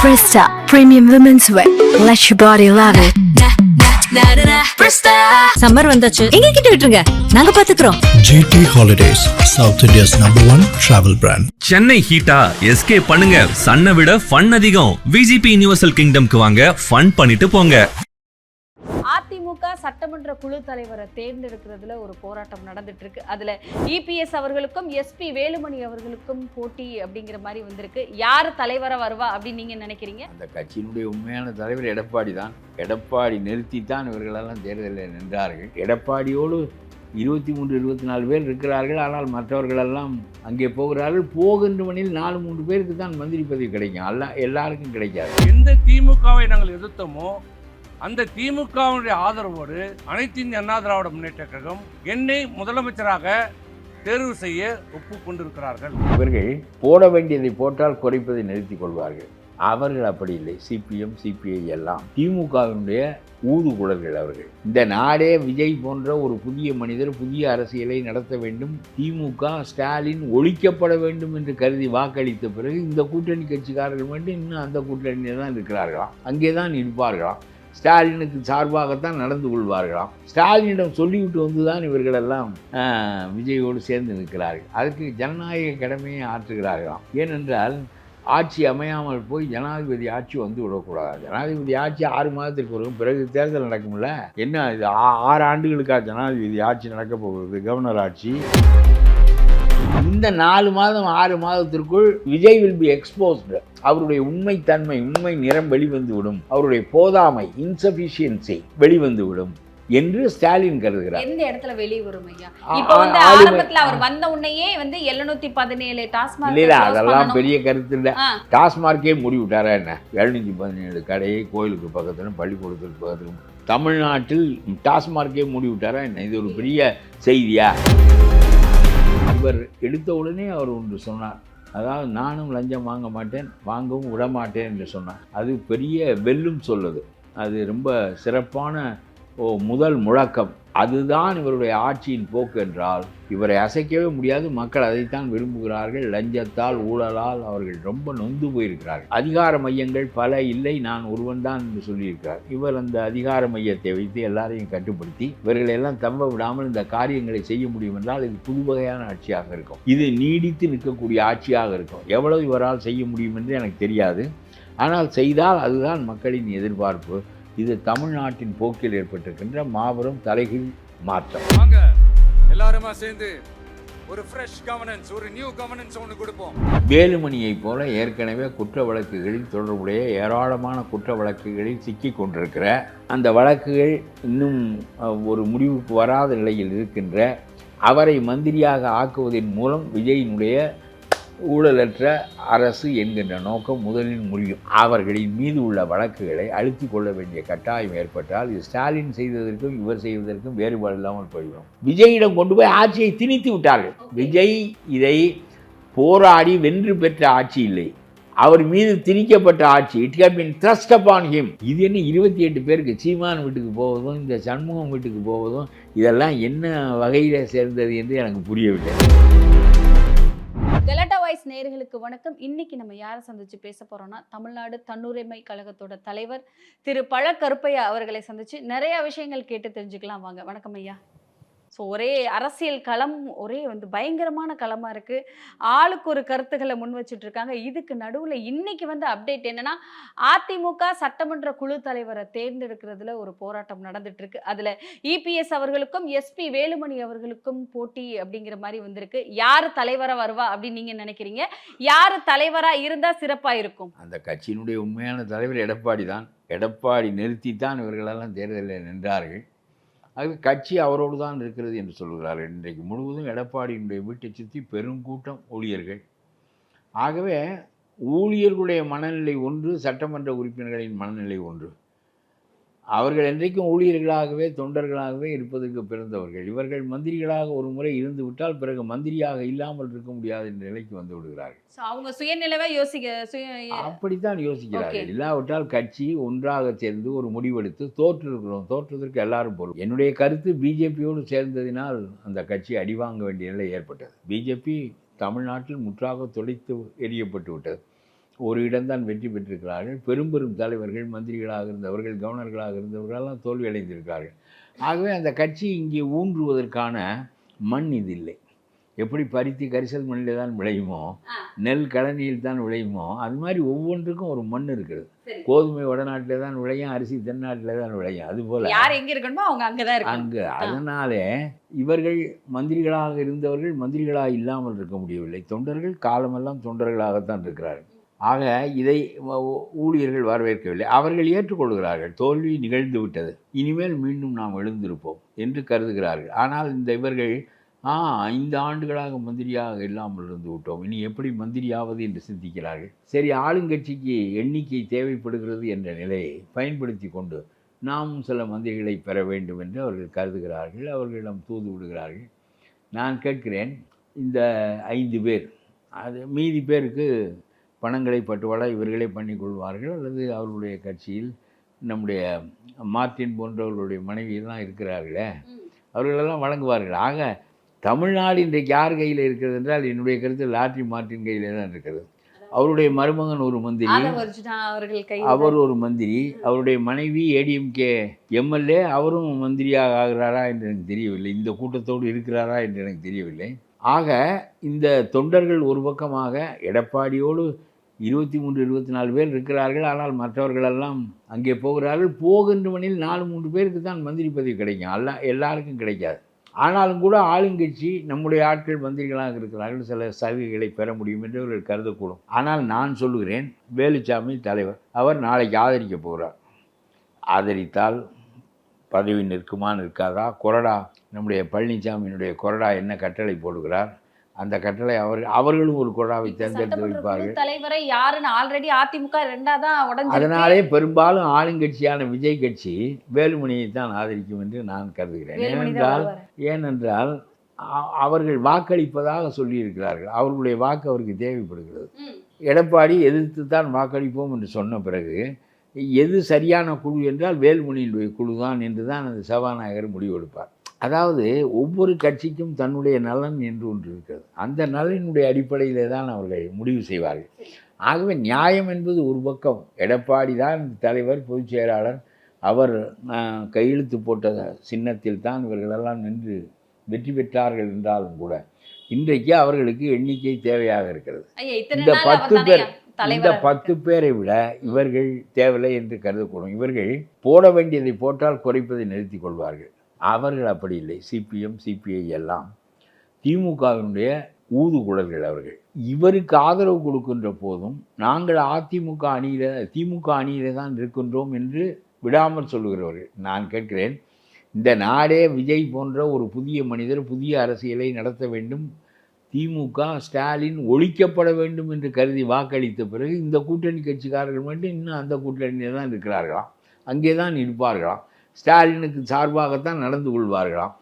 Presta Premium Women's Wear. Let your body love it. Summer வந்தாச்சு, எங்க கிட்ட விட்டுருங்க, நாங்க பாத்துக்கிறோம். GT Holidays, South India's #1 travel brand. Chennai ஹீட்டா எஸ்கேப் பண்ணுங்க. சன்னை விட ஃபன் அதிகம். விஜிபி யுனிவர்சல் கிங்டம்க்கு வாங்க, ஃபன் பண்ணிட்டு போங்க. அதிமுக சட்டமன்ற குழு தலைவரை தேர்ந்தெடுக்கிறதுல ஒரு போராட்டம் நடந்துட்டு இருக்கு. அதுல இபிஎஸ் அவர்களுக்கும் எஸ்பி வேலுமணி அவர்களுக்கும் போட்டி அப்படிங்கிற மாதிரி வந்திருக்கு. யார் தலைவரா வருவா அப்படின்னு நீங்க நினைக்கிறீங்க? அந்த கட்சியினுடைய உண்மையான தலைவர் எடப்பாடி தான். எடப்பாடி நிறுத்தித்தான் இவர்களெல்லாம் தேர்தலில் நின்றார்கள். எடப்பாடியோடு 23-24 பேர் இருக்கிறார்கள். ஆனால் மற்றவர்களெல்லாம் அங்கே போகிறார்கள். போகின்ற மணியில் 4-3 பேருக்கு தான் மந்திரி பதவி கிடைக்கும். எல்லாருக்கும் கிடைக்காது. எந்த திமுகவை நாங்கள் எதிர்த்தோமோ அந்த திமுகவினுடைய ஆதரவோடு அனைத்து இந்திய அண்ணா திராவிட முன்னேற்ற கழகம் என்னை முதலமைச்சராக தேர்வு செய்ய ஒப்புக்கொண்டிருக்கிறார்கள். இவர்கள் போட வேண்டியதை போட்டால் குறைப்பதை நிறுத்திக் கொள்வார்கள். அவர்கள் அப்படி இல்லை. சிபிஎம் சிபிஐ எல்லாம் திமுகவினுடைய ஊதுகுழல்கள் அவர்கள். இந்த நாடே விஜய் போன்ற ஒரு புதிய மனிதர் புதிய அரசியலை நடத்த வேண்டும், திமுக ஸ்டாலின் ஒழிக்கப்பட வேண்டும் என்று கருதி வாக்களித்த பிறகு இந்த கூட்டணி கட்சிக்காரர்கள் மட்டும் இன்னும் அந்த கூட்டணியில் தான் இருக்கிறார்களாம், அங்கே தான் இருப்பார்களாம், ஸ்டாலினுக்கு சார்பாகத்தான் நடந்து கொள்வார்களாம். ஸ்டாலினிடம் சொல்லிவிட்டு வந்து தான் இவர்களெல்லாம் விஜயோடு சேர்ந்து நிற்கிறார்கள். அதுக்கு ஜனநாயக கடமையை ஆற்றுகிறார்களாம். ஏனென்றால் ஆட்சி அமையாமல் போய் ஜனாதிபதி ஆட்சி வந்து விடக்கூடாது. ஜனாதிபதி ஆட்சி 6 மாதத்திற்கு வரும், பிறகு தேர்தல் நடக்கும்ல. என்ன இது 6 ஆண்டுகளுக்காக ஜனாதிபதி ஆட்சி நடக்க போகிறது, கவர்னர் ஆட்சி. இந்த 4 மாதம் 6 மாதத்திற்குள் விஜய் வில் பி எக்ஸ்போஸ்டு. அவருடைய உண்மைத்தன்மை, உண்மை நிறம் வெளிவந்துவிடும், அவருடைய போதாமை, இன்சபிஷியன்சி வெளிவந்துவிடும் என்று ஸ்டாலின் கருதுகிறார். எந்த இடத்துல வெளியே வரும் ஐயா? இப்போ வந்து ஆரம்பத்துல அவர் வந்த உடனேயே வந்து 717 டாஸ்மார்க் இல்ல, அதெல்லாம் பெரிய கருத்து இல்லை. டாஸ்மார்க்கே மூடி விட்டாரா என்ன? 717 கடையை கோயிலுக்கு பக்கத்துல பள்ளிக்கூடத்துக்கு பக்கத்துல தமிழ்நாட்டில் டாஸ்மார்க்கே மூடி விட்டாரா என்ன? இது ஒரு பெரிய செய்தியா? இவர் எடுத்த உடனே அவர் ஒன்று சொன்னார். அதாவது நானும் லஞ்சம் வாங்க மாட்டேன், வாங்கவும் விட மாட்டேன் என்று சொன்னார். அது பெரிய வெல்லும் சொல்லுது. அது ரொம்ப சிறப்பான முதல் முழக்கம். அதுதான் இவருடைய ஆட்சியின் போக்கு என்றால் இவரை அசைக்கவே முடியாது. மக்கள் அதைத்தான் விரும்புகிறார்கள். லஞ்சத்தால் ஊழலால் அவர்கள் ரொம்ப நொந்து போயிருக்கிறார்கள். அதிகார மையங்கள் பல இல்லை, நான் ஒருவன் தான் என்று சொல்லியிருக்கிறார். இவர் அந்த அதிகார மையத்தை வைத்து எல்லாரையும் கட்டுப்படுத்தி இவர்களை எல்லாம் தம்ப விடாமல் இந்த காரியங்களை செய்ய முடியும் என்றால் இது புது வகையான ஆட்சியாக இருக்கும். இது நீடித்து நிற்கக்கூடிய ஆட்சியாக இருக்கும். எவ்வளவு இவரால் செய்ய முடியும் என்று எனக்கு தெரியாது. ஆனால் செய்தால் அதுதான் மக்களின் எதிர்பார்ப்பு. இது தமிழ்நாட்டின் போக்கில் ஏற்பட்டிருக்கின்ற மாபெரும் தலைகீழ் மாற்றம். வாங்க எல்லாருமா சேர்ந்து ஒரு ஃப்ரெஷ் கவர்னன்ஸ், ஒரு நியூ கவர்னன்ஸ் ஒன்று கொடுப்போம். வேலுமணியை போல ஏற்கனவே குற்ற வழக்குகளில் தொடர்புடைய ஏராளமான குற்ற வழக்குகளில் சிக்கி கொண்டிருக்கிற, அந்த வழக்குகள் இன்னும் ஒரு முடிவுக்கு வராத நிலையில் இருக்கின்ற அவரை மந்திரியாக ஆக்குவதன் மூலம் விஜயினுடைய ஊழலற்ற அரசு என்கின்ற நோக்கம் முதலில் முடியும். அவர்களின் மீது உள்ள வழக்குகளை அழுத்தி கொள்ள வேண்டிய கட்டாயம் ஏற்பட்டால் இது ஸ்டாலின் செய்ததற்கும் இவர் செய்வதற்கும் வேறுபாடு இல்லாமல் போய்விடும். விஜயிடம் கொண்டு போய் ஆட்சியை திணித்து விட்டார்கள். விஜய் இதை போராடி வென்று பெற்ற ஆட்சி இல்லை, அவர் மீது திணிக்கப்பட்ட ஆட்சி. It has been thrust upon him. இது என்ன 28 பேருக்கு சீமான் வீட்டுக்கு போவதும் இந்த சண்முகம் வீட்டுக்கு போவதும் இதெல்லாம் என்ன வகையில் சேர்ந்தது என்று எனக்கு புரியவில்லை. கலாட்டா வாய்ஸ் நேயர்களுக்கு வணக்கம். இன்னைக்கு நம்ம யாரை சந்திச்சு பேச போறோம்னா, தமிழ்நாடு தன்னுரிமை கழகத்தோட தலைவர் திரு பழ கருப்பையா அவர்களை சந்திச்சு நிறைய விஷயங்கள் கேட்டு தெரிஞ்சுக்கலாம். வாங்க. வணக்கம் ஐயா. ஸோ ஒரே அரசியல் களம், ஒரே வந்து பயங்கரமான களமாக இருக்குது. ஆளுக்கு ஒரு கருத்துக்களை முன் வச்சுட்டு இருக்காங்க. இதுக்கு நடுவில் இன்னைக்கு வந்து அப்டேட் என்னன்னா, அதிமுக சட்டமன்ற குழு தலைவரை தேர்ந்தெடுக்கிறதுல ஒரு போராட்டம் நடந்துட்டு இருக்கு. அதில் இபிஎஸ் அவர்களுக்கும் எஸ்பி வேலுமணி அவர்களுக்கும் போட்டி அப்படிங்கிற மாதிரி வந்திருக்கு. யார் தலைவராக வருவா அப்படின்னு நீங்கள் நினைக்கிறீங்க? யார் தலைவராக இருந்தால் சிறப்பாக இருக்கும்? அந்த கட்சியினுடைய உண்மையான தலைவர் எடப்பாடி தான். எடப்பாடி நிறுத்தித்தான் இவர்களெல்லாம் தேர்தலில் நின்றார்கள். அது கட்சி அவரோடு தான் இருக்கிறது என்று சொல்கிறார்கள். இன்றைக்கு முழுவதும் எடப்பாடியினுடைய வீட்டை சுற்றி பெருங்கூட்டம் ஊழியர்கள். ஆகவே ஊழியர்களுடைய மனநிலை ஒன்று, சட்டமன்ற உறுப்பினர்களின் மனநிலை ஒன்று. அவர்கள் என்றைக்கும் ஊழியர்களாகவே தொண்டர்களாகவே இருப்பதற்கு பிறந்தவர்கள். இவர்கள் மந்திரிகளாக ஒரு முறை இருந்து விட்டால் பிறகு மந்திரியாக இல்லாமல் இருக்க முடியாது என்ற நிலைக்கு வந்து விடுகிறார்கள். அவங்க சுயநிலைவை அப்படித்தான் யோசிக்கிறார்கள். இல்லாவிட்டால் கட்சி ஒன்றாக சேர்ந்து ஒரு முடிவெடுத்து தோற்றிருக்கிறோம், தோற்றதற்கு எல்லாரும் பொருள். என்னுடைய கருத்து பிஜேபியோடு சேர்ந்ததினால் அந்த கட்சி அடிவாங்க வேண்டிய நிலை ஏற்பட்டது. பிஜேபி தமிழ்நாட்டில் முற்றாக தொலைத்து எரியப்பட்டு விட்டது. ஒரு இடம்தான் வெற்றி பெற்றிருக்கிறார்கள். பெரும் பெரும் தலைவர்கள், மந்திரிகளாக இருந்தவர்கள், கவர்னர்களாக இருந்தவர்களெல்லாம் தோல்வி அடைந்திருக்கிறார்கள். ஆகவே அந்த கட்சி இங்கே ஊன்றுவதற்கான மண் இது இல்லை. எப்படி பருத்தி கரிசல் மண்ணில் தான் விளையுமோ, நெல் கழனியில் தான் விளையுமோ, அது மாதிரி ஒவ்வொன்றுக்கும் ஒரு மண் இருக்கிறது. கோதுமை வடநாட்டில் தான் விளையும், அரிசி தென்னாட்டில் தான் விளையும். அதுபோல் யார் எங்கே இருக்கணுமோ அவங்க அங்கே தான் இருக்காங்க. அங்கே அதனாலே இவர்கள் மந்திரிகளாக இருந்தவர்கள் மந்திரிகளாக இல்லாமல் இருக்க முடியவில்லை. தொண்டர்கள் காலமெல்லாம் தொண்டர்களாகத்தான் இருக்கிறார்கள். ஆக இதை ஊழியர்கள் வரவேற்கவில்லை. அவர்கள் ஏற்றுக்கொள்கிறார்கள், தோல்வி நிகழ்ந்து விட்டது, இனிமேல் மீண்டும் நாம் எழுந்திருப்போம் என்று கருதுகிறார்கள். ஆனால் இவர்கள் 5 ஆண்டுகளாக மந்திரியாக இல்லாமல் இருந்து விட்டோம், இனி எப்படி மந்திரியாவது என்று சிந்திக்கிறார்கள். சரி, ஆளுங்கட்சிக்கு எண்ணிக்கை தேவைப்படுகிறது என்ற நிலையை பயன்படுத்தி கொண்டு நாமும் சில மந்திரிகளை பெற வேண்டும் என்று அவர்கள் கருதுகிறார்கள். அவர்களிடம் தூது விடுகிறார்கள். நான் கேட்கிறேன், இந்த 5 பேர் அது மீதி பேருக்கு பணங்களை பட்டுவாடா இவர்களே பண்ணிக்கொள்வார்கள், அல்லது அவர்களுடைய கட்சியில் நம்முடைய மார்ட்டின் போன்றவர்களுடைய மனைவியெல்லாம் இருக்கிறார்களே, அவர்களெல்லாம் வழங்குவார்கள். ஆக தமிழ்நாடு இன்றைக்கு யார் கையில் இருக்கிறது என்றால் என்னுடைய கருத்து லாட்ரி மார்ட்டின் கையில் தான் இருக்கிறது. அவருடைய மருமகன் ஒரு மந்திரி, அவர் ஒரு மந்திரி, அவருடைய மனைவி ஏடிஎம்கே எம்எல்ஏ, அவரும் மந்திரியாக ஆகிறாரா என்று எனக்கு தெரியவில்லை, இந்த கூட்டத்தோடு இருக்கிறாரா என்று எனக்கு தெரியவில்லை. ஆக இந்த தொண்டர்கள் ஒரு பக்கமாக எடப்பாடியோடு 23-24 பேர் இருக்கிறார்கள். ஆனால் மற்றவர்களெல்லாம் அங்கே போகிறார்கள். போகின்றவனில் 4-3 பேருக்கு தான் மந்திரி பதவி கிடைக்கும், எல்லாருக்கும் கிடைக்காது. ஆனாலும் கூட ஆளுங்கட்சி நம்முடைய ஆட்கள் மந்திரிகளாக இருக்கிறார்கள், சில சலுகைகளை பெற முடியும் என்று அவர்கள் கருதக்கூடும். ஆனால் நான் சொல்லுகிறேன், வேலுச்சாமி தலைவர், அவர் நாளைக்கு ஆதரிக்க போகிறார். ஆதரித்தால் பதவி நிற்குமா நிற்காதா, கொறடா நம்முடைய பழனிசாமியினுடைய கொறடா என்ன கட்டளை போடுகிறார், அந்த கட்டளை அவர்களும் ஒரு கொறாவை தேர்ந்தெடுத்து வைப்பார்கள். தலைவரை யாருன்னு ஆல்ரெடி அதிமுக 2ஆ தான் உடைஞ்சு. அதனாலே பெரும்பாலும் ஆளுங்கட்சியான விஜய் கட்சி வேலுமணியை தான் ஆதரிக்கும் என்று நான் கருதுகிறேன். ஏனென்றால் அவர்கள் வாக்களிப்பதாக சொல்லியிருக்கிறார்கள். அவர்களுடைய வாக்கு அவருக்கு தேவைப்படுகிறது. எடப்பாடி எதிர்த்து தான் வாக்களிப்போம் என்று சொன்ன பிறகு எது சரியான குழு என்றால் வேலுமணியினுடைய குழு தான் என்று தான் அந்த சபாநாயகர் முடிவெடுப்பார். அதாவது ஒவ்வொரு கட்சிக்கும் தன்னுடைய நலன் என்று ஒன்று இருக்கிறது. அந்த நலனுடைய அடிப்படையிலே தான் அவர்கள் முடிவு செய்வார்கள். ஆகவே நியாயம் என்பது ஒரு பக்கம், எடப்பாடி தான் தலைவர், பொதுச் செயலாளர், அவர் கையெழுத்து போட்ட சின்னத்தில் தான் இவர்களெல்லாம் நின்று வெற்றி பெற்றார்கள் என்றாலும் கூட இன்றைக்கு அவர்களுக்கு எண்ணிக்கை தேவையாக இருக்கிறது. இந்த 10 பேரை விட இவர்கள் தேவையில்லை என்று கருதக்கூடும். இவர்கள் போட வேண்டியதை போட்டால் குறைப்பதை நிறுத்தி கொள்வார்கள். அவர்கள் அப்படி இல்லை. சிபிஎம் சிபிஐ எல்லாம் திமுகவினுடைய ஊதுகுழல்கள். அவர்கள் இவருக்கு ஆதரவு கொடுக்கின்ற போதும் நாங்கள் திமுக அணியிலே தான் இருக்கின்றோம் என்று விடாமல் சொல்லுகிறவர்கள். நான் கேட்கிறேன், இந்த நாடே விஜய் போன்ற ஒரு புதிய மனிதர் புதிய அரசியலை நடத்த வேண்டும், திமுக ஸ்டாலின் ஒழிக்கப்பட வேண்டும் என்று கருதி வாக்களித்த பிறகு இந்த கூட்டணி கட்சிக்காரர்கள் மட்டும் இன்னும் அந்த கூட்டணியில் தான் இருக்கிறார்களாம், அங்கே தான் இருப்பார்களாம், ஸ்டாலினுக்கு சார்பாகத்தான் நடந்து கொள்வார்களாம்.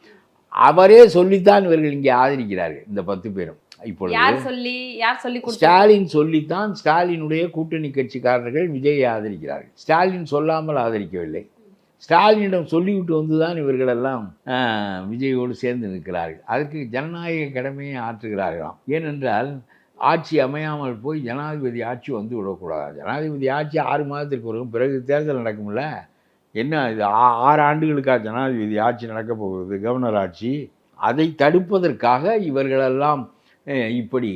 அவரே சொல்லித்தான் இவர்கள் இங்கே ஆதரிக்கிறார்கள். இந்த 10 பேரும் இப்பொழுது ஸ்டாலின் சொல்லித்தான் ஸ்டாலினுடைய கூட்டணி கட்சிக்காரர்கள் விஜயை ஆதரிக்கிறார்கள். ஸ்டாலின் சொல்லாமல் ஆதரிக்கவில்லை. ஸ்டாலினிடம் சொல்லிவிட்டு வந்துதான் இவர்களெல்லாம் விஜயோடு சேர்ந்து நிற்கிறார்கள். அதற்கு ஜனநாயக கடமையை ஆற்றுகிறார்களாம். ஏனென்றால் ஆட்சி அமையாமல் போய் ஜனாதிபதி ஆட்சி வந்து விடக்கூடாது. ஜனாதிபதி ஆட்சி 6 மாதத்திற்கு வரும், பிறகு தேர்தல் நடக்கும்ல. என்ன இது 6 ஆண்டுகளுக்காக ஜனாதிபதி ஆட்சி நடக்கப் போகிறது, கவர்னர் ஆட்சி. அதை தடுப்பதற்காக இவர்களெல்லாம் இப்படி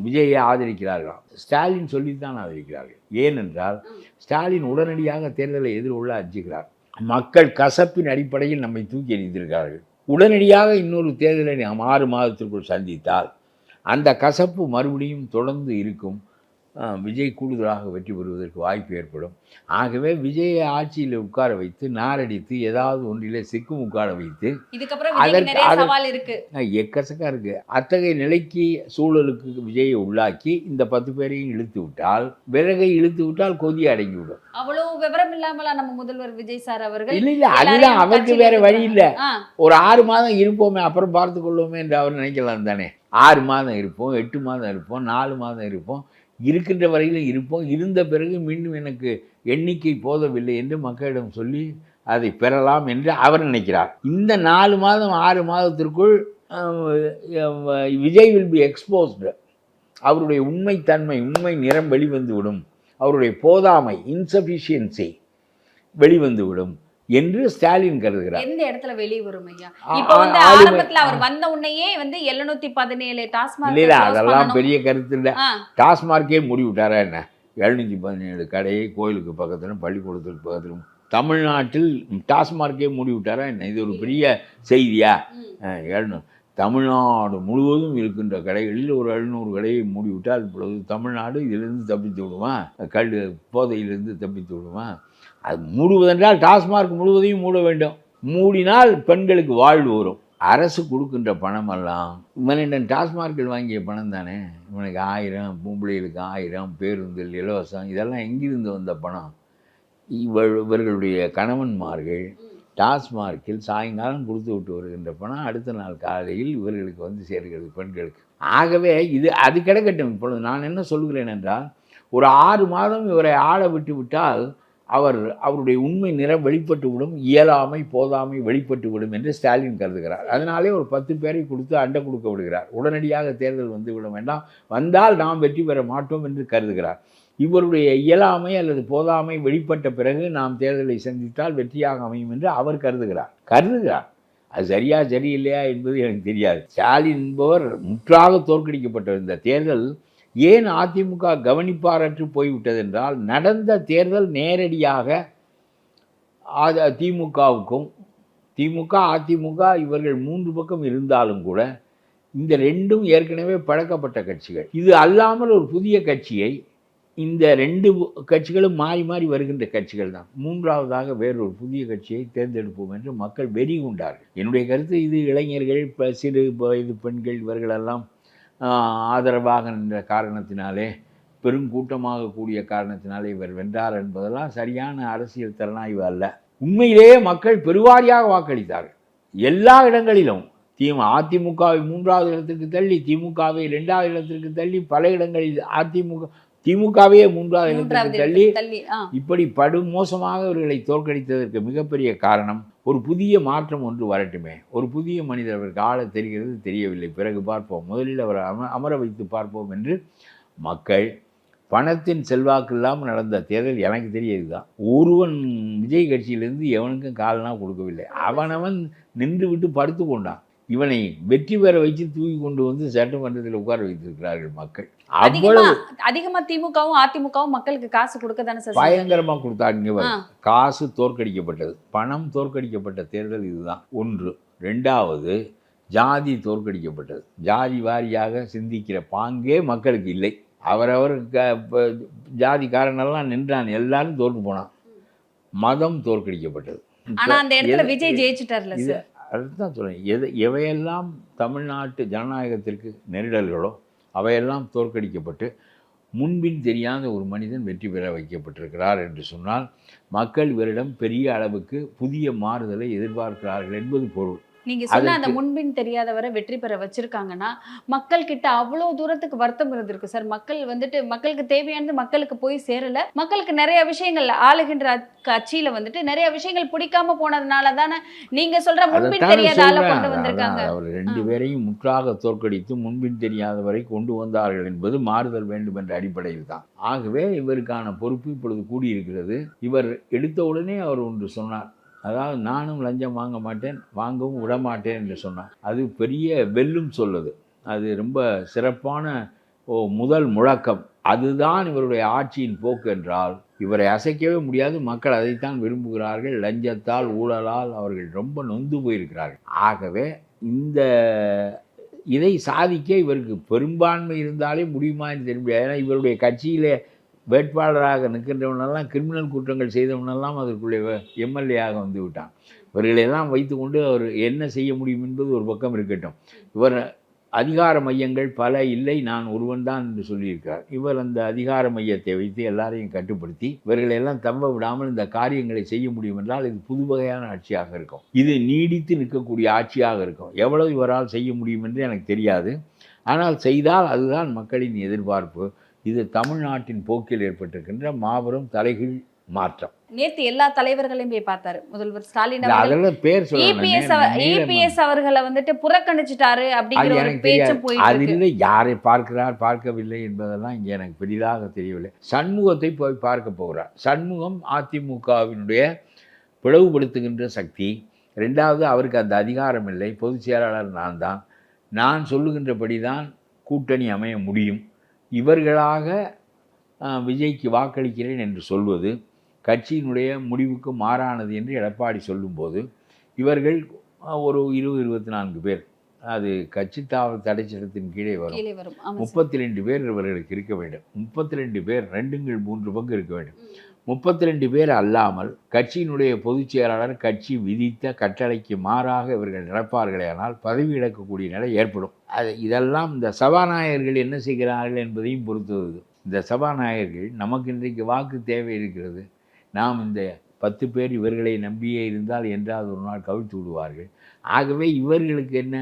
விஜயை ஆதரிக்கிறார்களாம். ஸ்டாலின் சொல்லித்தான் ஆதரிக்கிறார்கள். ஏனென்றால் ஸ்டாலின் உடனடியாக தேர்தலை எதிர்கொள்ள அஞ்சுகிறார். மக்கள் கசப்பின் அடிப்படையில் நம்மை தூக்கி எறிந்திருக்கிறார்கள். உடனடியாக இன்னொரு தேர்தலை நாம் 6 மாதத்திற்குள் சந்தித்தால் அந்த கசப்பு மறுபடியும் தொடர்ந்து இருக்கும். விஜய் கூடுதலாக வெற்றி பெறுவதற்கு வாய்ப்பு ஏற்படும். ஆகவே விஜயை ஆட்சியில் உட்கார வைத்து நாரடித்து ஏதாவது ஒன்றிலே சிக்கும் உட்கார வைத்து எக்கசக்கா இருக்கு. அத்தகைய நிலைக்கு சூழலுக்கு விஜயை உள்ளாக்கி இந்த 10 பேரையும் இழுத்து விட்டால், விறகை இழுத்து விட்டால் கொதி அடங்கிவிடும். அவ்வளவு விவரம் இல்லாமல நம்ம முதல்வர் விஜய் சார் அவர்கள் இல்ல அதுதான் அவருக்கு வேற வழி இல்லை. ஒரு 6 மாதம் இருப்போமே அப்புறம் பார்த்து கொள்வோமே என்று அவர் நினைக்கலாம் தானே. 6 மாதம் இருப்போம், 8 மாதம் இருப்போம், 4 மாதம் இருப்போம், இருக்கின்ற வரையிலும் இருப்போம், இருந்த பிறகு மீண்டும் எனக்கு எண்ணிக்கை போதவில்லை என்று மக்களிடம் சொல்லி அதை பெறலாம் என்று அவர் நினைக்கிறார். இந்த 4 மாதம் 6 மாதத்திற்குள் விஜய் வில் பி எக்ஸ்போஸ்டு. அவருடைய உண்மைத்தன்மை, உண்மை நிறம் வெளிவந்துவிடும், அவருடைய போதாமை, இன்சஃபிஷியன்சி வெளிவந்துவிடும் என்று ஸ்டாலின் கருதுகிறார். எந்த இடத்துல வெளியே வரும் ஐயா? இப்போ வந்து ஆரம்பத்துல அவர் வந்த உடனேயே வந்து 717 டாஸ்மாக் இல்ல அதெல்லாம் பெரிய கருத்து இல்லை. டாஸ்மார்க்கே முடிவிட்டாரா என்ன? 717 கடையை கோயிலுக்கு பக்கத்திலும் பள்ளிக்கூடத்துக்கு பக்கத்திலும் தமிழ்நாட்டில் டாஸ்மார்க்கே முடிவிட்டாரா என்ன? இது ஒரு பெரிய செய்தியா? 700 தமிழ்நாடு முழுவதும் இருக்கின்ற கடைகளில் ஒரு 700 கடையை மூடிவிட்டால் இப்பொழுது தமிழ்நாடு இதிலிருந்து தப்பித்து விடுமா? போதையிலிருந்து தப்பித்து விடுமா? அது மூடுவதென்றால் டாஸ்மார்க் முழுவதையும் மூட வேண்டும். மூடினால் பெண்களுக்கு வாழ்வு வரும். அரசு கொடுக்கின்ற பணமெல்லாம் இவனிடம் டாஸ்மார்க்கில் வாங்கிய பணம் தானே. இவனுக்கு 1000, பொம்பளைகளுக்கு 1000, பேருந்தில் இலவசம், இதெல்லாம் எங்கிருந்து வந்த பணம்? இவர்களுடைய கணவன்மார்கள் டாஸ்மார்க்கில் சாயங்காலம் கொடுத்து விட்டு வருகின்ற பணம் அடுத்த நாள் காலையில் இவர்களுக்கு வந்து சேர்கிறது பெண்களுக்கு. ஆகவே இது அது கிடக்கட்டும். இப்பொழுது நான் என்ன சொல்கிறேன் என்றால், ஒரு 6 மாதம் இவரை ஆள விட்டு விட்டால் அவருடைய உண்மை நிறம் வெளிப்பட்டு விடும், இயலாமை போதாமை வெளிப்பட்டு விடும் என்று ஸ்டாலின் கருதுகிறார். அதனாலே ஒரு 10 பேரை கொடுத்து அண்டை கொடுக்க விடுகிறார். உடனடியாக தேர்தல் வந்து விட வேண்டாம், வந்தால் நாம் வெற்றி பெற மாட்டோம் என்று கருதுகிறார். இவருடைய இயலாமை அல்லது போதாமை வெளிப்பட்ட பிறகு நாம் தேர்தலை சந்தித்தால் வெற்றியாக அமையும் என்று அவர் கருதுகிறார். அது சரியா சரியில்லையா என்பது எனக்கு தெரியாது. ஸ்டாலின் என்பவர் முற்றாக தோற்கடிக்கப்பட்ட இந்த தேர்தல் ஏன் அதிமுக கவனிப்பாரற்று போய்விட்டது என்றால், நடந்த தேர்தல் நேரடியாக திமுகவுக்கும், திமுக அதிமுக இவர்கள் 3 பக்கம் இருந்தாலும் கூட இந்த ரெண்டும் ஏற்கனவே பழக்கப்பட்ட கட்சிகள். இது அல்லாமல் ஒரு புதிய கட்சியை, இந்த 2 கட்சிகளும் மாறி மாறி வருகின்ற கட்சிகள் தான், மூன்றாவதாக வேறொரு புதிய கட்சியை தேர்ந்தெடுப்போம் என்று மக்கள் வெறி கொண்டார்கள். என்னுடைய கருத்து இது இளைஞர்கள், சிறு வயது பெண்கள் இவர்களெல்லாம் ஆதரவாக நின்ற காரணத்தினாலே, பெருங்கூட்டமாக கூடிய காரணத்தினாலே இவர் வென்றார் என்பதெல்லாம் சரியான அரசியல் திறனாய்வு அல்ல. உண்மையிலேயே மக்கள் பெருவாரியாக வாக்களித்தார்கள். எல்லா இடங்களிலும் அதிமுகவை 3வது இடத்திற்கு தள்ளி, திமுகவை 2வது இடத்திற்கு தள்ளி, பல இடங்களில் திமுகவையே 3வது இடத்திற்கு தள்ளி இப்படி படுமோசமாக இவர்களை தோற்கடித்ததற்கு மிகப்பெரிய காரணம் ஒரு புதிய மாற்றம் ஒன்று வரட்டுமே. ஒரு புதிய மனிதர் அவருக்கு ஆள தெரிகிறது, தெரியவில்லை, பிறகு பார்ப்போம், முதலில் அவரை அமர வைத்து பார்ப்போம் என்று மக்கள் பணத்தின் செல்வாக்கு இல்லாமல் நடந்த தேர்தல் எனக்கு தெரியது தான். ஒருவன் விஜய் கட்சியிலிருந்து எவனுக்கும் காலனா கொடுக்கவில்லை. அவனவன் நின்று விட்டு படுத்து கொண்டான். இவனை வெற்றி பெற வச்சு தூக்கி கொண்டு வந்து சட்டமன்றத்தில் உட்கார வைத்திருக்கிறார்கள் மக்கள். அவ்வளவு அதிகமா திமுகவும் அதிமுகவும் மக்களுக்கு காசு கொடுக்க தானே சார் பயங்கரமாக கொடுத்தாங்க. காசு தோற்கடிக்கப்பட்டது, பணம் தோற்கடிக்கப்பட்ட தேர்தல் இதுதான் ஒன்று. 2வது ஜாதி தோற்கடிக்கப்பட்டது. ஜாதி வாரியாக சிந்திக்கிற பாங்கே மக்களுக்கு இல்லை. அவரவர் ஜாதிக்காரனெல்லாம் நின்றான், எல்லாரும் தோற்று போனான். மதம் தோற்கடிக்கப்பட்டது. ஆனா அந்த இடத்துல விஜய் ஜெயிச்சிட்டார்ல சார். அதுதான் சொல்றேன், எவையெல்லாம் தமிழ்நாட்டு ஜனநாயகத்திற்கு நெருடல்களோ அவையெல்லாம் தோற்கடிக்கப்பட்டு முன்பின் தெரியாத ஒரு மனிதன் வெற்றி பெற வைக்கப்பட்டிருக்கிறார் என்று சொன்னால், மக்கள் இவரிடம் பெரிய அளவுக்கு புதிய மாறுதலை எதிர்பார்க்கிறார்கள் என்பது பொருள். நீங்க சொன்ன அந்த முன்பின் தெரியாதவரை வெற்றி பெற வச்சிருக்காங்கன்னா, மக்கள் கிட்ட அவ்வளவு தூரத்துக்கு வருத்தம் இருந்திருக்கு சார். மக்கள் வந்துட்டு மக்களுக்கு தேவையானது மக்களுக்கு போய் சேரல. மக்களுக்கு நிறைய விஷயங்கள் ஆளுகின்ற கட்சியில வந்துட்டு நிறைய விஷயங்கள் பிடிக்காம போனதுனால தானே நீங்க சொல்ற முன்பின் தெரியாத ஆளை கொண்டு வந்திருக்காங்க. அவர் 2 பேரையும் முற்றாக தோற்கடித்து முன்பின் தெரியாதவரை கொண்டு வந்தார்கள் என்பது மாறுதல் வேண்டும் என்ற அடிப்படையில் தான். ஆகவே இவருக்கான பொறுப்பு இப்பொழுது கூடியிருக்கிறது. இவர் எடுத்த உடனே அவர் ஒன்று சொன்னார், அதாவது நானும் லஞ்சம் வாங்க மாட்டேன், வாங்கவும் விடமாட்டேன் என்று சொன்னார். அது பெரிய வெல்லும் சொல்லுது. அது ரொம்ப சிறப்பான முதல் முழக்கம். அதுதான் இவருடைய ஆட்சியின் போக்கு என்றால் இவரை அசைக்கவே முடியாது. மக்கள் அதைத்தான் விரும்புகிறார்கள். லஞ்சத்தால் ஊழலால் அவர்கள் ரொம்ப நொந்து போயிருக்கிறார்கள். ஆகவே இதை சாதிக்க இவருக்கு பெரும்பான்மை இருந்தாலே முடியுமா என்று தெரியும். ஏன்னா இவருடைய கட்சியிலே வேட்பாளராக நிற்கின்றவனெல்லாம் கிரிமினல் குற்றங்கள் செய்தவனெல்லாம் அதற்குள்ளே எம்எல்ஏயாக வந்து விட்டான். இவர்களெல்லாம் வைத்துக்கொண்டு அவர் என்ன செய்ய முடியும் என்பது ஒரு பக்கம் இருக்கட்டும். இவர் அதிகார மையங்கள் பல இல்லை, நான் ஒருவன் தான் என்று சொல்லியிருக்கிறார். இவர் அந்த அதிகார மையத்தை வைத்து எல்லாரையும் கட்டுப்படுத்தி இவர்களெல்லாம் தம்ப விடாமல் இந்த காரியங்களை செய்ய முடியும் என்றால் இது புது வகையான ஆட்சியாக இருக்கும். இது நீடித்து நிற்கக்கூடிய ஆட்சியாக இருக்கும். எவ்வளவு இவரால் செய்ய முடியும் என்று எனக்கு தெரியாது. ஆனால் செய்தால் அதுதான் மக்களின் எதிர்பார்ப்பு. இது தமிழ்நாட்டின் போக்கில் ஏற்பட்டிருக்கின்ற மாபெரும் தலைகீழ் மாற்றம். நேத்து எல்லா தலைவர்களையும் போய் பார்த்தாரு முதல்வர் ஸ்டாலின் இல்ல, அவர்கள். அதெல்லாம் பேர் EPS அவர்களை வந்துட்டு புறக்கணிச்சிட்டாரு அப்படிங்கிற அது ஒரு எனக்கு பேச்சு தெரியாது. போயிட்டு இருக்கு. அதில் யாரை பார்க்கிறார் பார்க்கவில்லை என்பதெல்லாம் இங்கே எனக்கு பெரிதாக தெரியவில்லை. சண்முகத்தை போய் பார்க்க போகிறார். சண்முகம் அதிமுகவினுடைய பிளவுபடுத்துகின்ற சக்தி. ரெண்டாவது, அவருக்கு அந்த அதிகாரம் இல்லை. பொதுச் செயலாளர் நான் சொல்லுகின்றபடி தான் கூட்டணி அமைய முடியும். இவர்களாக விஜய்க்கு வாக்களிக்கிறேன் என்று சொல்வது கட்சியினுடைய முடிவுக்கு மாறானது என்று எடப்பாடி சொல்லும்போது, இவர்கள் ஒரு 20-24 பேர், அது கட்சி தாவல் தடை சட்டத்தின் கீழே வரும். 32 பேர் இவர்களுக்கு இருக்க வேண்டும். 32 பேர் 2/3 பங்கு இருக்க வேண்டும். 32 பேர் அல்லாமல் கட்சியினுடைய பொதுச் செயலாளர் கட்சி விதித்த கட்டளைக்கு மாறாக இவர்கள் நடப்பார்களே ஆனால் பதவி இழக்கக்கூடிய நிலை ஏற்படும். இதெல்லாம் இந்த சபாநாயகர்கள் என்ன செய்கிறார்கள் என்பதையும் பொறுத்தது. இந்த சபாநாயகர்கள் நமக்கு இன்றைக்கு வாக்கு தேவை இருக்கிறது. நாம் இந்த 10 பேர் இவர்களை நம்பியே இருந்தால் என்றால் ஒரு நாள் கவிழ்த்து விடுவார்கள். ஆகவே இவர்களுக்கு என்ன,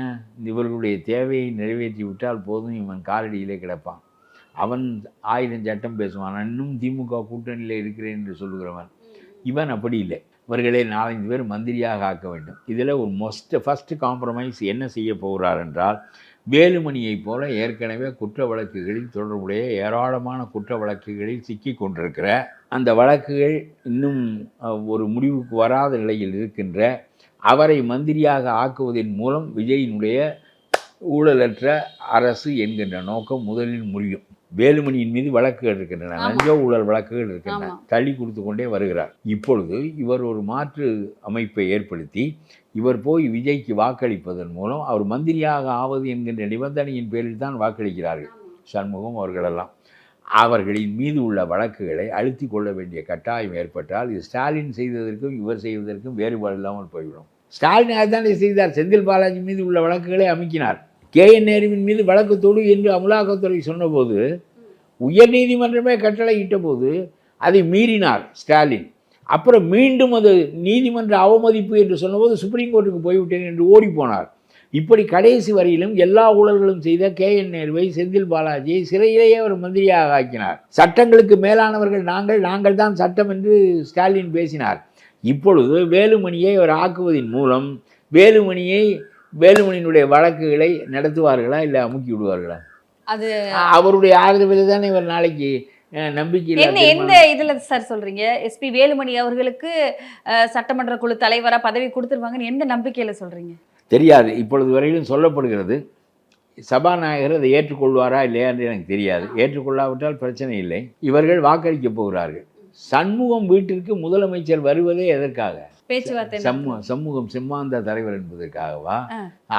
இவர்களுடைய தேவையை நிறைவேற்றி விட்டால் போதும், இவன் காலடியிலே கிடப்பான். அவன் 1000 சட்டம் பேசுவான். இன்னும் திமுக கூட்டணியில் இருக்கிறேன் என்று சொல்லுகிறவன். இவன் அப்படி இல்லை. இவர்களை 4-5 பேர் மந்திரியாக ஆக்க வேண்டும். இதில் ஒரு ஃபஸ்ட்டு காம்ப்ரமைஸ் என்ன செய்ய போகிறார் என்றால், வேலுமணியைப் போல ஏற்கனவே குற்ற வழக்குகளில் தொடர்புடைய ஏராளமான குற்ற வழக்குகளில் சிக்கி கொண்டிருக்கிற, அந்த வழக்குகள் இன்னும் ஒரு முடிவுக்கு வராத நிலையில் இருக்கின்ற அவரை மந்திரியாக ஆக்குவதன் மூலம் விஜயினுடைய ஊழலற்ற அரசு என்கின்ற நோக்கம் முதலில் முடியும். வேலுமணியின் மீது வழக்குகள் இருக்கின்றன, லஞ்ச ஊழல் வழக்குகள் இருக்கின்றன, தள்ளி கொடுத்து கொண்டே வருகிறார். இப்பொழுது இவர் ஒரு மாற்று அமைப்பை ஏற்படுத்தி இவர் போய் விஜய்க்கு வாக்களிப்பதன் மூலம் அவர் மந்திரியாக ஆவது என்கின்ற நிபந்தனையின் பேரில் தான் வாக்களிக்கிறார்கள் சண்முகம் அவர்களெல்லாம். அவர்களின் மீது உள்ள வழக்குகளை அழுத்தி கொள்ள வேண்டிய கட்டாயம் ஏற்பட்டால் இது ஸ்டாலின் செய்ததற்கும் இவர் செய்வதற்கும் வேறுபாடு இல்லாமல் போய்விடும். ஸ்டாலின் அதுதானே செய்தார். செந்தில் பாலாஜி மீது உள்ள வழக்குகளை அமைக்கினார். KN நேருவின் மீது வழக்கு தொடு என்று அமலாக்கத்துறை சொன்னபோது, உயர்நீதிமன்றமே கட்டளை இட்ட போது அதை மீறினார் ஸ்டாலின். அப்புறம் மீண்டும் அது நீதிமன்ற அவமதிப்பு என்று சொன்னபோது சுப்ரீம் கோர்ட்டுக்கு போய்விட்டேன் என்று ஓடி போனார். இப்படி கடைசி வரையிலும் எல்லா ஊழல்களும் செய்த KN நேருவை, செந்தில் பாலாஜியை சிறையிலேயே அவர் மந்திரியாக ஆக்கினார். சட்டங்களுக்கு மேலானவர்கள் நாங்கள் தான் சட்டம் என்று ஸ்டாலின் பேசினார். இப்பொழுது வேலுமணியை அவர் ஆக்குவதன் மூலம் வேலுமணியினுடைய வழக்குகளை நடத்துவார்களா இல்லை அமுக்கி விடுவார்களா? அது அவருடைய ஆதரவில் தானே இவர் நாளைக்கு நம்பிக்கை. எந்த இதுல சார் சொல்றீங்க SP வேலுமணி அவர்களுக்கு சட்டமன்ற குழு தலைவரா பதவி கொடுத்துருவாங்கன்னு எந்த நம்பிக்கையில சொல்றீங்க? தெரியாது. இப்பொழுது வரையிலும் சொல்லப்படுகிறது. சபாநாயகர் அதை ஏற்றுக்கொள்வாரா இல்லையா என்று எனக்கு தெரியாது. ஏற்றுக்கொள்ளாவிட்டால் பிரச்சனை இல்லை. இவர்கள் வாக்களிக்க போகிறார்கள். சண்முகம் வீட்டிற்கு முதலமைச்சர் வருவதே எதற்காக? பேச்சுவார்த்தை. சண்முகம் செம்மாந்த தலைவர் என்பதற்காகவா?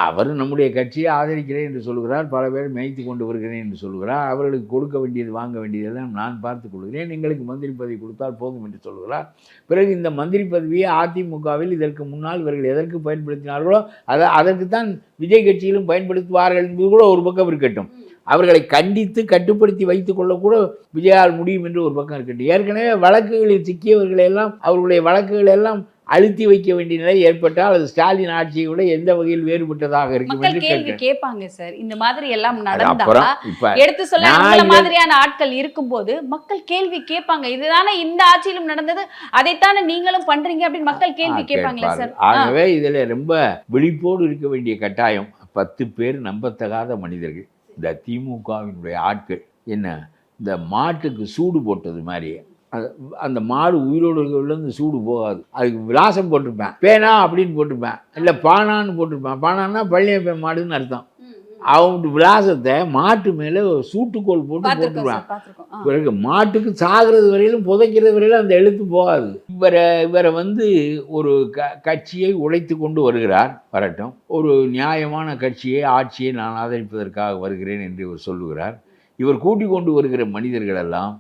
அவர் நம்முடைய கட்சியை ஆதரிக்கிறேன் என்று சொல்கிறார். பல பேர் மேய்த்து கொண்டு வருகிறேன் என்று சொல்கிறார். அவர்களுக்கு கொடுக்க வேண்டியது வாங்க வேண்டியதெல்லாம் நான் பார்த்துக் கொள்கிறேன், எங்களுக்கு மந்திரி பதவி கொடுத்தால் போதும் என்று சொல்கிறார். பிறகு இந்த மந்திரி பதவியை அதிமுகவில் இதற்கு முன்னால் இவர்கள் எதற்கு பயன்படுத்தினார்களோ அதற்குத்தான் விஜய் கட்சியிலும் பயன்படுத்துவார்கள் என்பது கூட ஒரு பக்கம் இருக்கட்டும். அவர்களை கண்டித்து கட்டுப்படுத்தி வைத்துக் கொள்ளக்கூட விஜயால் முடியும் என்று ஒரு பக்கம் இருக்கட்டும். ஏற்கனவே வழக்குகளில் சிக்கியவர்களை எல்லாம் அவர்களுடைய வழக்குகள் எல்லாம் அழுத்தி வைக்க வேண்டிய நிலை ஏற்பட்டால் அது ஸ்டாலின் ஆட்சியை விட எந்த வகையில் வேறுபட்டதாக இருக்கும் என்று கேள்வி கேட்பாங்க சார். இந்த மாதிரி எல்லாம் நடந்தா எடுத்து சொல்ல மாதிரியான ஆட்கள் இருக்கும்போது மக்கள் கேள்வி கேட்பாங்க. இதுதானே இந்த ஆட்சியிலும் நடந்தது, அதைத்தானே நீங்களும் பண்றீங்க அப்படின்னு மக்கள் கேள்வி கேட்பாங்களே சார். ஆகவே இதுல ரொம்ப விழிப்போடு இருக்க வேண்டிய கட்டாயம். 10 பேர் நம்பத்தகாத மனிதர்கள். இந்த திமுகவினுடைய ஆட்கள் என்ன, இந்த மாட்டுக்கு சூடு போட்டது மாதிரி, அந்த மாடு உயிரோடு இருக்கிறதுலேருந்து சூடு போகாது. அதுக்கு விலாசம் போட்டிருப்பேன், பேனா அப்படின்னு போட்டிருப்பேன், இல்லை பானான்னு போட்டிருப்பேன். பானான்னா பள்ளியப்ப மாடுன்னு அர்த்தம். அவங்க விலாசத்தை மாட்டு மேலே சூட்டுக்கோள் போட்டு போட்டுருவேன். பிறகு மாட்டுக்கு சாகிறது வரையிலும் புதைக்கிறது வரையிலும் அந்த எழுத்து போகாது. இவரை ஒரு கட்சியை உழைத்து கொண்டு வரட்டும், ஒரு நியாயமான கட்சியை ஆட்சியை நான் ஆதரிப்பதற்காக வருகிறேன் என்று இவர் சொல்லுகிறார். இவர் கூட்டிக் கொண்டு வருகிற மனிதர்கள் எல்லாம்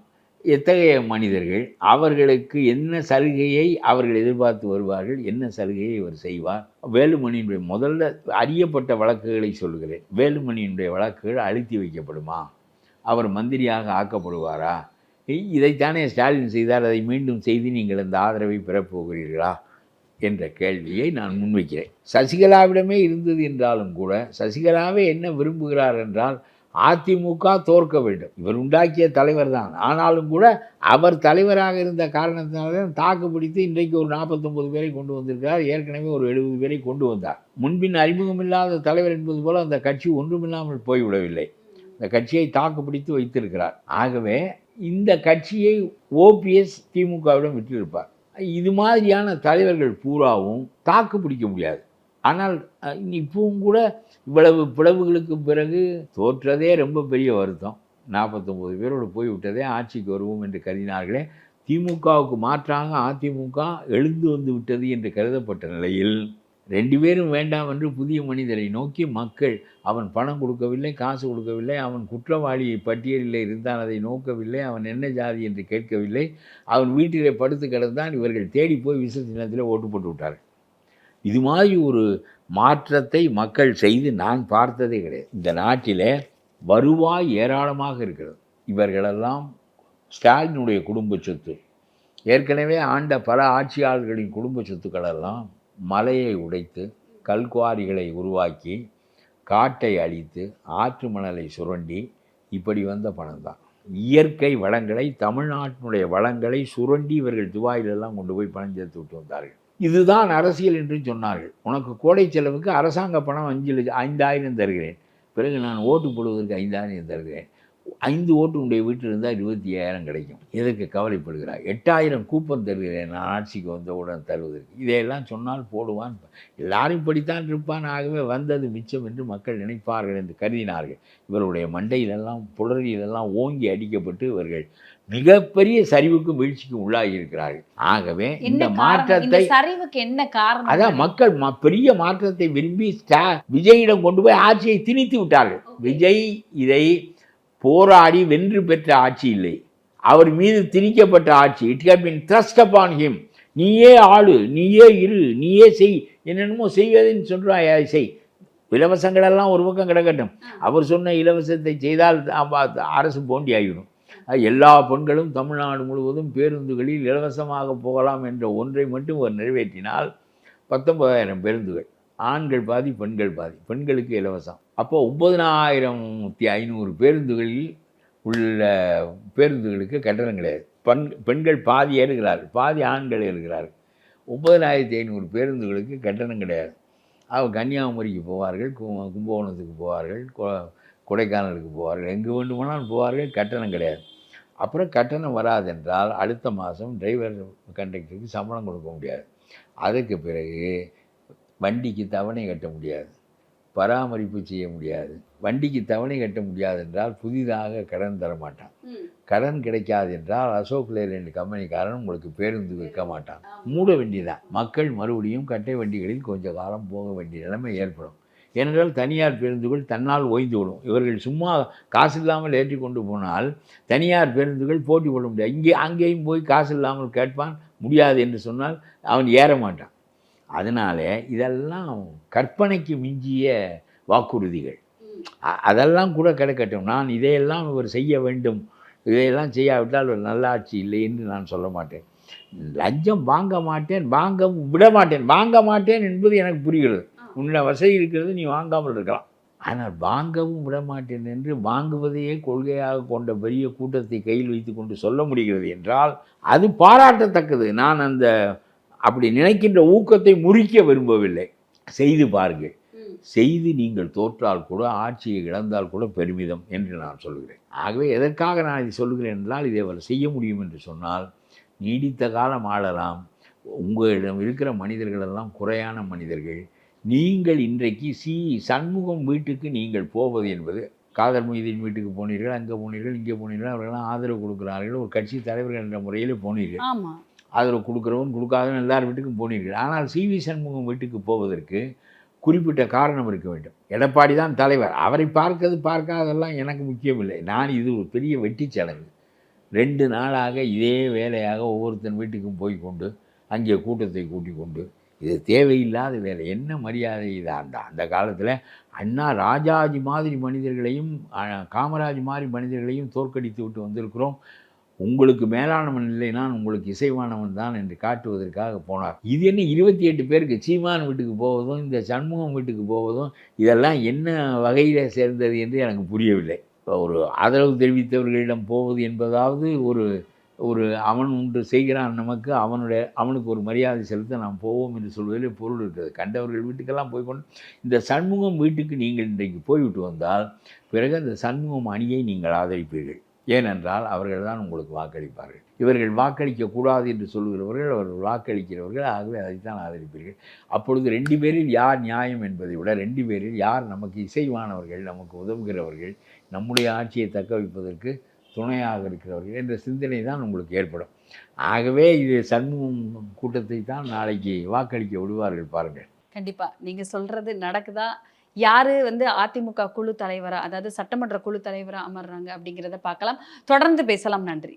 எத்தகைய மனிதர்கள், அவர்களுக்கு என்ன சலுகையை அவர்கள் எதிர்பார்த்து வருவார்கள், என்ன சலுகையை இவர் செய்வார்? வேலுமணியினுடைய முதல்ல அறியப்பட்ட வழக்குகளை சொல்கிறேன். வேலுமணியினுடைய வழக்குகள் அழுத்தி வைக்கப்படுமா? அவர் மந்திரியாக ஆக்கப்படுவாரா? இதைத்தானே ஸ்டாலின் செய்தார். அதை மீண்டும் செய்து நீங்கள் அந்த ஆதரவை பெறப்போகிறீர்களா என்ற கேள்வியை நான் முன்வைக்கிறேன். சசிகலாவிடமே இருந்தது என்றாலும் கூட சசிகலாவே என்ன விரும்புகிறார் என்றால், அதிமுக தோற்க வேண்டும். இவர் உண்டாக்கிய தலைவர் தான். ஆனாலும் கூட அவர் தலைவராக இருந்த காரணத்தினால தாக்கு பிடித்து இன்றைக்கு ஒரு 49 பேரை கொண்டு வந்திருக்கிறார். ஏற்கனவே ஒரு 70 பேரை கொண்டு வந்தார். முன்பின் அறிமுகமில்லாத தலைவர் என்பது போல அந்த கட்சி ஒன்றுமில்லாமல் போய்விடவில்லை. இந்த கட்சியை தாக்கு பிடித்து வைத்திருக்கிறார். ஆகவே இந்த கட்சியை ஓபிஎஸ் திமுகவிடம் விட்டிருப்பார். இது மாதிரியான தலைவர்கள் பூராவும் தாக்கு பிடிக்க முடியாது. ஆனால் இப்பவும் கூட இவ்வளவு பிளவுகளுக்கு பிறகு தோற்றதே ரொம்ப பெரிய வருத்தம். 49 பேரோடு போய்விட்டதே, ஆட்சிக்கு வருவோம் என்று கருதினார்களே. திமுகவுக்கு மாற்றாக அதிமுக எழுந்து வந்து விட்டது என்று கருதப்பட்ட நிலையில் 2 பேரும் வேண்டாம் என்று புதிய மனிதரை நோக்கி மக்கள், அவன் பணம் கொடுக்கவில்லை, காசு கொடுக்கவில்லை, அவன் குற்றவாளி பட்டியலில் இருந்தான், அதை நோக்கவில்லை, அவன் என்ன ஜாதி என்று கேட்கவில்லை, அவன் வீட்டிலே படுத்து கிடந்தான், இவர்கள் தேடி போய் விச சின்னத்தில் ஓட்டு போட்டு விட்டார்கள். இது மாதிரி ஒரு மாற்றத்தை மக்கள் செய்து நான் பார்த்ததே கிடையாது. இந்த நாட்டிலே வருவாய் ஏராளமாக இருக்கிறது. இவர்களெல்லாம் ஸ்டாலினுடைய குடும்ப சொத்து. ஏற்கனவே ஆண்ட பல ஆட்சியாளர்களின் குடும்ப சொத்துக்களெல்லாம் மலையை உடைத்து, கல்குவாரிகளை உருவாக்கி, காட்டை அழித்து, ஆற்று மணலை சுரண்டி இப்படி வந்த பணம் தான். இயற்கை வளங்களை, தமிழ்நாட்டினுடைய வளங்களை சுரண்டி இவர்கள் துபாயிலெல்லாம் கொண்டு போய் பணம் சேர்த்து விட்டு வந்தார்கள். இதுதான் அரசியல் என்று சொன்னார்கள். உனக்கு கோடை செலவுக்கு அரசாங்க பணம் 5,000 தருகிறேன், பிறகு நான் ஓட்டு போடுவதற்கு 5,000 தருகிறேன். 5 ஓட்டு உடைய வீட்டில் இருந்தால் 25,000 கிடைக்கும். எதற்கு கவலைப்படுகிறார்? 8,000 கூப்பன் தருகிறேன் நான் ஆட்சிக்கு வந்தவுடன் தருவதற்கு. இதையெல்லாம் சொன்னால் போடுவான், எல்லாரும் இப்படித்தான் இருப்பான். ஆகவே வந்தது மிச்சம் என்று மக்கள் நினைப்பார்கள் என்று கருதினார்கள். இவருடைய மண்டையிலெல்லாம் புலரியிலெல்லாம் ஓங்கி அடிக்கப்பட்டு இவர்கள் மிகப்பெரிய சரிவுக்கும் வீழ்ச்சிக்கும் உள்ளாகி இருக்கிறார்கள். ஆகவே இந்த மாற்றத்தை, சரிவுக்கு என்ன காரணம்? அதான் மக்கள் பெரிய மாற்றத்தை விரும்பி விஜயிடம் கொண்டு போய் ஆட்சியை திணித்து விட்டார்கள். விஜய் இதை போராடி வென்று பெற்ற ஆட்சி இல்லை, அவர் மீது திணிக்கப்பட்ட ஆட்சி. It had been thrust upon him. நீயே ஆளு, நீயே இரு, நீயே செய், என்னென்னமோ செய்வதுன்னு சொல்கிறாய், செய். இலவசங்களெல்லாம் ஒரு பக்கம் கிடக்கட்டும், அவர் சொன்ன இலவசத்தை செய்தால் அரசு போண்டி ஆகிடும். எல்லா பெண்களும் தமிழ்நாடு முழுவதும் பேருந்துகளில் இலவசமாக போகலாம் என்ற ஒன்றை மட்டும் அவர் நிறைவேற்றினால் 19,000 பேருந்துகள், ஆண்கள் பாதி பெண்கள் பாதி, பெண்களுக்கு இலவசம். அப்போ 9,500 பேருந்துகளில் உள்ள பேருந்துகளுக்கு கட்டணம் கிடையாது. பெண்கள் பாதி ஏறுகிறார்கள், பாதி ஆண்கள் ஏறுகிறார்கள். 9,500 பேருந்துகளுக்கு கட்டணம் கிடையாது. அவங்க கன்னியாகுமரிக்கு போவார்கள், கும்பகோணத்துக்கு போவார்கள், கொடைக்கானலுக்கு போவார்கள், எங்கே வேண்டுமானாலும் போவார்கள், கட்டணம் கிடையாது. அப்புறம் கட்டணம் வராதென்றால் அடுத்த மாதம் டிரைவர் கண்டக்டருக்கு சம்பளம் கொடுக்க முடியாது. அதுக்கு பிறகு வண்டிக்கு தவணை கட்ட முடியாது, பராமரிப்பு செய்ய முடியாது. வண்டிக்கு தவணை கட்ட முடியாது என்றால் புதிதாக கடன் தர மாட்டான். கடன் கிடைக்காது என்றால் அசோக் லேலண்ட் கம்பெனிக்காரன் உங்களுக்கு பேருந்து விற்க மாட்டான், மூட வேண்டியதான். மக்கள் மறுபடியும் கட்டை வண்டிகளில் கொஞ்ச காலம் போக வேண்டிய நிலைமை ஏற்படும். ஏனென்றால் தனியார் பேருந்துகள் தன்னால் ஓய்ந்து விடும். இவர்கள் சும்மா காசு இல்லாமல் ஏற்றி கொண்டு போனால் தனியார் பேருந்துகள் போட்டி போட முடியாது. அங்கேயும் போய் காசு இல்லாமல் கேட்பான், முடியாது என்று சொன்னால் அவன் ஏற மாட்டான். அதனால இதெல்லாம் கற்பனைக்கு மிஞ்சிய வாக்குறுதிகள். அதெல்லாம் கூட கிடைக்கட்டும். நான் இதையெல்லாம் இவர் செய்ய வேண்டும், இதையெல்லாம் செய்யாவிட்டால் ஒரு நல்லாட்சி இல்லை என்று நான் சொல்ல மாட்டேன். லஞ்சம் வாங்க மாட்டேன், வாங்க விட மாட்டேன். வாங்க மாட்டேன் என்பது எனக்கு புரிகிறது. உன்னை வசதி இருக்கிறது, நீ வாங்காமல் இருக்கலாம். ஆனால் வாங்கவும் விட மாட்டேன் என்று வாங்குவதையே கொள்கையாக கொண்ட பெரிய கூட்டத்தை கையில் வைத்து கொண்டு சொல்ல முடிகிறது என்றால் அது பாராட்டத்தக்கது. நான் அந்த அப்படி நினைக்கின்ற ஊக்கத்தை முறிக்க விரும்பவில்லை. செய்து பாருங்கள். செய்து நீங்கள் தோற்றால் கூட, ஆட்சியை இழந்தால் கூட பெருமிதம் என்று நான் சொல்கிறேன். ஆகவே எதற்காக நான் இதை சொல்கிறேன் என்றால், இதை அவர் செய்ய முடியும் என்று சொன்னால் நீடித்த காலம் ஆளலாம். உங்களிடம் இருக்கிற மனிதர்களெல்லாம் குறையான மனிதர்கள். நீங்கள் இன்றைக்கு சண்முகம் வீட்டுக்கு நீங்கள் போவது என்பது, காதர் மொய்தீன் வீட்டுக்கு போனீர்கள், அங்கே போனீர்கள், இங்கே போனீர்கள், அவர்களெல்லாம் ஆதரவு கொடுக்கிறார்கள், ஒரு கட்சி தலைவர்கள் என்ற முறையில் போனீர்கள். ஆதரவு கொடுக்குறவன் கொடுக்காதவன் எல்லார் வீட்டுக்கும் போனீர்கள். ஆனால் சிவி சண்முகம் வீட்டுக்கு போவதற்கு குறிப்பிட்ட காரணம் இருக்க வேண்டும். எடப்பாடி தான் தலைவர், அவரை பார்க்காதெல்லாம் எனக்கு முக்கியமில்லை. இது ஒரு பெரிய வெட்டி செலவு. 2 நாளாக இதே வேலையாக ஒவ்வொருத்தன் வீட்டுக்கும் போய் கொண்டு அங்கே கூட்டத்தை கூட்டி கொண்டு, இது தேவையில்லாத வேலை. என்ன மரியாதை இது? அந்த காலத்தில் அண்ணா ராஜாஜி மாதிரி மனிதர்களையும் காமராஜ் மாதிரி மனிதர்களையும் தோற்கடித்து விட்டு வந்திருக்கிறோம். உங்களுக்கு மேலானவன் இல்லை, நான் உங்களுக்கு இசைவானவன் தான் என்று காட்டுவதற்காக போனார். இது என்ன 28 பேருக்கு சீமான் வீட்டுக்கு போவதும் இந்த சண்முகம் வீட்டுக்கு போவதும் இதெல்லாம் என்ன வகையில் சேர்ந்தது என்று எனக்கு புரியவில்லை. ஒரு ஆதரவு தெரிவித்தவர்களிடம் போவது என்பதாவது ஒரு அவன் ஒன்று செய்கிறான், நமக்கு அவனுக்கு ஒரு மரியாதை செலுத்த நாம் போவோம் என்று சொல்வதில் பொருள் இருக்கிறது. கண்டவர்கள் வீட்டுக்கெல்லாம் போய்கொண்டு இந்த சண்முகம் வீட்டுக்கு நீங்கள் இன்றைக்கு போய்விட்டு வந்தால் பிறகு அந்த சண்முகம் அணியை நீங்கள் ஆதரிப்பீர்கள். ஏனென்றால் அவர்கள் தான் உங்களுக்கு வாக்களிப்பார்கள். இவர்கள் வாக்களிக்கக்கூடாது என்று சொல்கிறவர்கள் அவர்கள் வாக்களிக்கிறவர்கள், ஆகவே அதைத்தான் ஆதரிப்பீர்கள். அப்பொழுது 2 பேரில் யார் நியாயம் என்பதை விட 2 பேரில் யார் நமக்கு இசைவானவர்கள், நமக்கு உதவுகிறவர்கள், நம்முடைய ஆட்சியை தக்க வைப்பதற்கு துணையாக இருக்கிறவர்கள் என்ற சிந்தனை தான் உங்களுக்கு ஏற்படும். ஆகவே இது சண்முகம் கூட்டத்தை தான் நாளைக்கு வாக்களிக்க விடுவார்கள் பாருங்கள். கண்டிப்பா நீங்க சொல்றது நடக்குதா? யாரு அதிமுக குழு தலைவரா, அதாவது சட்டமன்ற குழு தலைவரா அமர்றாங்க அப்படிங்கிறத பார்க்கலாம். தொடர்ந்து பேசலாம். நன்றி.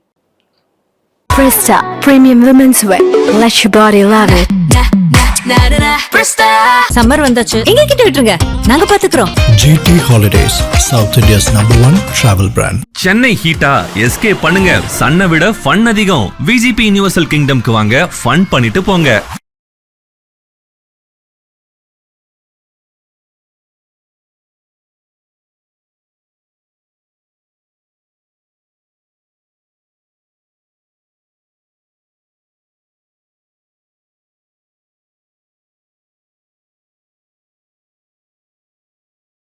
Presta Premium Women's Wear. Let your body love it. Summer வந்தாச்சு, எங்க கிட்ட விட்டுருங்க, நாங்க பாத்துக்கிறோம். GT Holidays, South India's #1 travel brand. Chennai ஹீட்டா எஸ்கேப் பண்ணுங்க. சன்னை விட ஃபன் அதிகம். விஜிபி யுனிவர்சல் கிங்டம்க்கு வாங்க, ஃபன் பண்ணிட்டு போங்க.